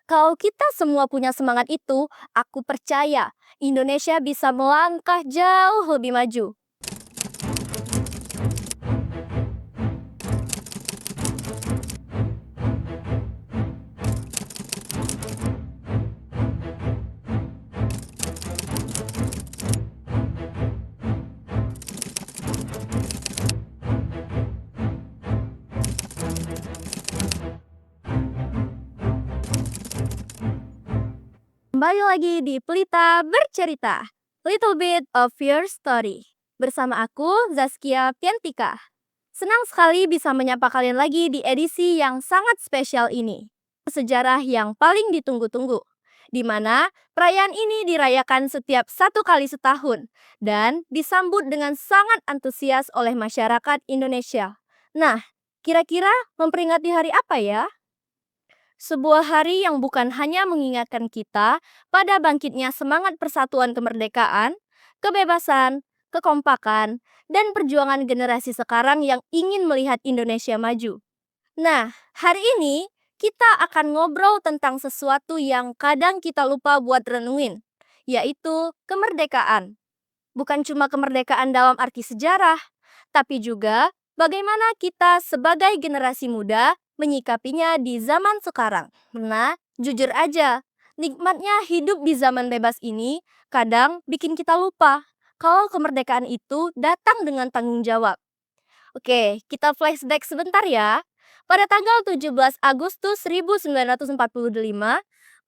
Kalau kita semua punya semangat itu, aku percaya Indonesia bisa melangkah jauh lebih maju. Kembali lagi di Pelita Bercerita, Little Bit of Your Story. Bersama aku, Zaskia Piantika. Senang sekali bisa menyapa kalian lagi di edisi yang sangat spesial ini. Sejarah yang paling ditunggu-tunggu, di mana perayaan ini dirayakan setiap 1 kali setahun dan disambut dengan sangat antusias oleh masyarakat Indonesia. Nah, kira-kira memperingati hari apa ya? Sebuah hari yang bukan hanya mengingatkan kita pada bangkitnya semangat persatuan kemerdekaan, kebebasan, kekompakan, dan perjuangan generasi sekarang yang ingin melihat Indonesia maju. Nah, hari ini kita akan ngobrol tentang sesuatu yang kadang kita lupa buat renungin, yaitu kemerdekaan. Bukan cuma kemerdekaan dalam arti sejarah, tapi juga bagaimana kita sebagai generasi muda menyikapinya di zaman sekarang. Nah, jujur aja, nikmatnya hidup di zaman bebas ini kadang bikin kita lupa kalau kemerdekaan itu datang dengan tanggung jawab. Oke, kita flashback sebentar ya. Pada tanggal 17 Agustus 1945,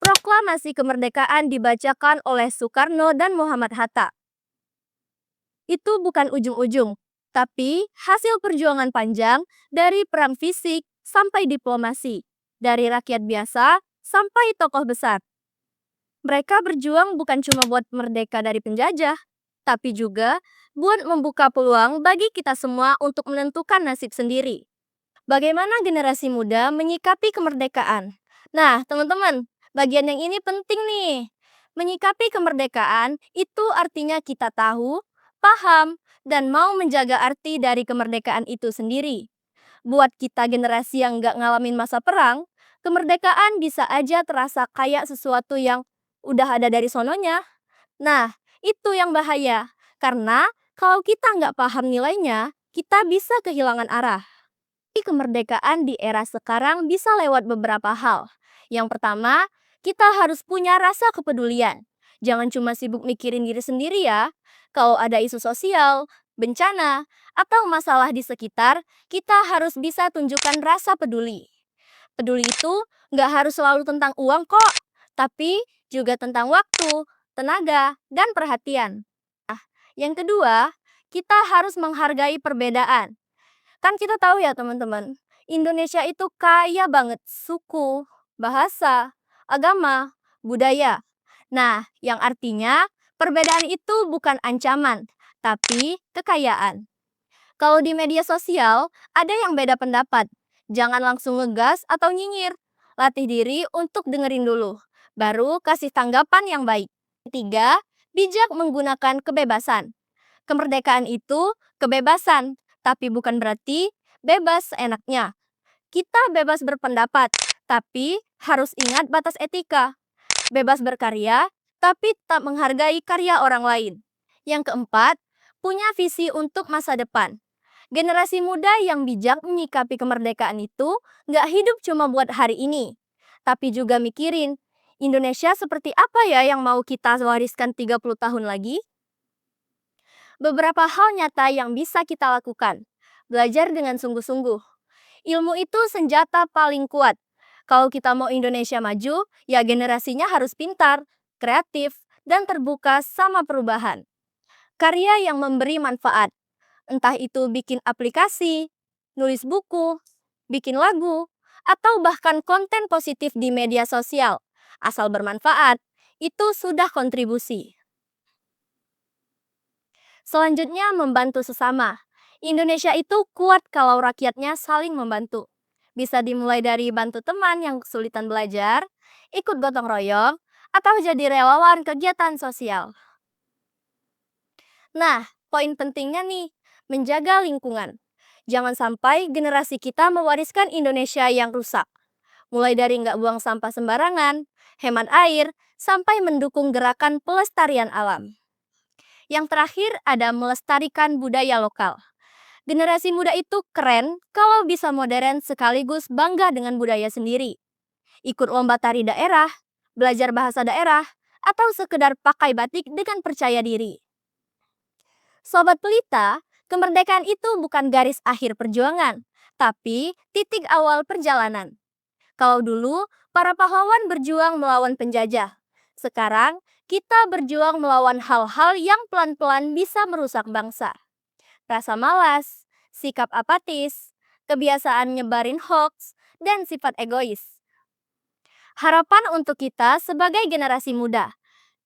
proklamasi kemerdekaan dibacakan oleh Soekarno dan Muhammad Hatta. Itu bukan ujung-ujung, tapi hasil perjuangan panjang dari perang fisik sampai diplomasi, dari rakyat biasa sampai tokoh besar. Mereka berjuang bukan cuma buat merdeka dari penjajah, tapi juga buat membuka peluang bagi kita semua untuk menentukan nasib sendiri. Bagaimana generasi muda menyikapi kemerdekaan? Nah, teman-teman, bagian yang ini penting nih. Menyikapi kemerdekaan itu artinya kita tahu, paham, dan mau menjaga arti dari kemerdekaan itu sendiri. Buat kita generasi yang nggak ngalamin masa perang, kemerdekaan bisa aja terasa kayak sesuatu yang udah ada dari sononya. Nah, itu yang bahaya. Karena kalau kita nggak paham nilainya, kita bisa kehilangan arah. Kemerdekaan di era sekarang bisa lewat beberapa hal. Yang pertama, kita harus punya rasa kepedulian. Jangan cuma sibuk mikirin diri sendiri ya. Kalau ada isu sosial, bencana, atau masalah di sekitar, kita harus bisa tunjukkan rasa peduli. Peduli itu nggak harus selalu tentang uang kok, tapi juga tentang waktu, tenaga, dan perhatian. Yang kedua, kita harus menghargai perbedaan. Kan kita tahu ya teman-teman, Indonesia itu kaya banget suku, bahasa, agama, budaya. Nah, yang artinya perbedaan itu bukan ancaman, tapi kekayaan. Kalau di media sosial, ada yang beda pendapat. Jangan langsung ngegas atau nyinyir. Latih diri untuk dengerin dulu, baru kasih tanggapan yang baik. Ketiga, bijak menggunakan kebebasan. Kemerdekaan itu kebebasan, tapi bukan berarti bebas seenaknya. Kita bebas berpendapat, tapi harus ingat batas etika. Bebas berkarya, tapi tetap menghargai karya orang lain. Yang keempat, punya visi untuk masa depan. Generasi muda yang bijak menyikapi kemerdekaan itu nggak hidup cuma buat hari ini, tapi juga mikirin Indonesia seperti apa ya yang mau kita wariskan 30 tahun lagi. Beberapa hal nyata yang bisa kita lakukan. Belajar dengan sungguh-sungguh. Ilmu itu senjata paling kuat. Kalau kita mau Indonesia maju, ya generasinya harus pintar, kreatif, dan terbuka sama perubahan. Karya yang memberi manfaat. Entah itu bikin aplikasi, nulis buku, bikin lagu, atau bahkan konten positif di media sosial. Asal bermanfaat, itu sudah kontribusi. Selanjutnya, membantu sesama. Indonesia itu kuat kalau rakyatnya saling membantu. Bisa dimulai dari bantu teman yang kesulitan belajar, ikut gotong royong, atau jadi relawan kegiatan sosial. Nah, poin pentingnya nih, menjaga lingkungan. Jangan sampai generasi kita mewariskan Indonesia yang rusak. Mulai dari nggak buang sampah sembarangan, hemat air, sampai mendukung gerakan pelestarian alam. Yang terakhir ada melestarikan budaya lokal. Generasi muda itu keren kalau bisa modern sekaligus bangga dengan budaya sendiri. Ikut lomba tari daerah, belajar bahasa daerah, atau sekedar pakai batik dengan percaya diri. Sobat Pelita, kemerdekaan itu bukan garis akhir perjuangan, tapi titik awal perjalanan. Kalau dulu, para pahlawan berjuang melawan penjajah. Sekarang, kita berjuang melawan hal-hal yang pelan-pelan bisa merusak bangsa. Rasa malas, sikap apatis, kebiasaan nyebarin hoax, dan sifat egois. Harapan untuk kita sebagai generasi muda.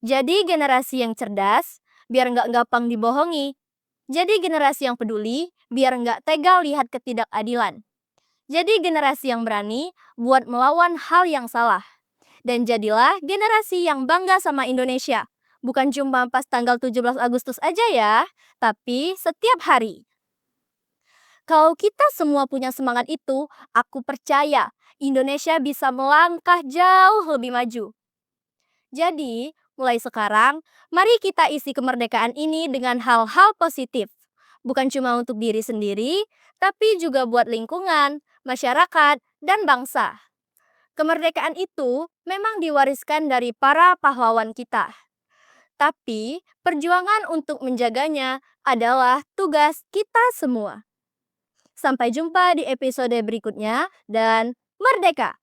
Jadi generasi yang cerdas, biar nggak gampang dibohongi. Jadi generasi yang peduli, biar nggak tega lihat ketidakadilan. Jadi generasi yang berani buat melawan hal yang salah. Dan jadilah generasi yang bangga sama Indonesia. Bukan cuma pas tanggal 17 Agustus aja ya, tapi setiap hari. Kalau kita semua punya semangat itu, aku percaya Indonesia bisa melangkah jauh lebih maju. Jadi, mulai sekarang, mari kita isi kemerdekaan ini dengan hal-hal positif. Bukan cuma untuk diri sendiri, tapi juga buat lingkungan, masyarakat, dan bangsa. Kemerdekaan itu memang diwariskan dari para pahlawan kita. Tapi, perjuangan untuk menjaganya adalah tugas kita semua. Sampai jumpa di episode berikutnya, dan merdeka!